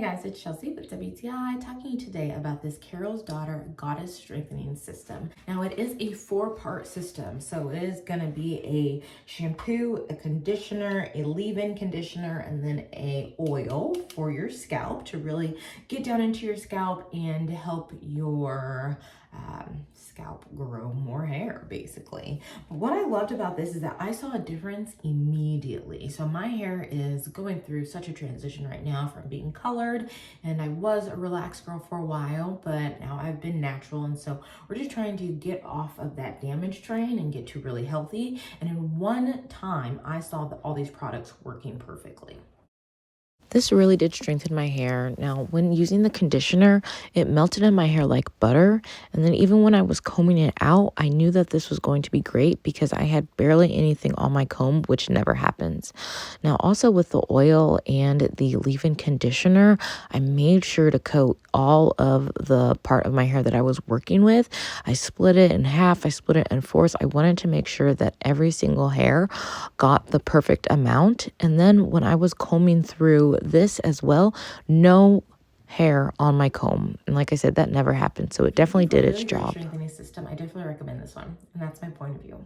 guys, it's Chelsea with WTI talking to you today about this Carol's Daughter Goddess Strengthening System. Now it is a 4-part system, so it is going to be a shampoo, a conditioner, a leave-in conditioner, and then a oil for your scalp to really get down into your scalp and help your scalp grow more hair, basically. But what I loved about this is that I saw a difference immediately. So my hair is going through such a transition right now from being colored, and I was a relaxed girl for a while, but now I've been natural, and so we're just trying to get off of that damage train and get to really healthy. And in one time, I saw that all these products working perfectly. This really did strengthen my hair. Now, when using the conditioner, it melted in my hair like butter. And then even when I was combing it out, I knew that this was going to be great because I had barely anything on my comb, which never happens. Now, also with the oil and the leave-in conditioner, I made sure to coat all of the part of my hair that I was working with. I split it in half. I split it in fourths. I wanted to make sure that every single hair got the perfect amount. And then when I was combing through this as well, no hair on my comb, and like I said, that never happened, so it definitely did its job. Strengthening system. I definitely recommend this one, and that's my point of view.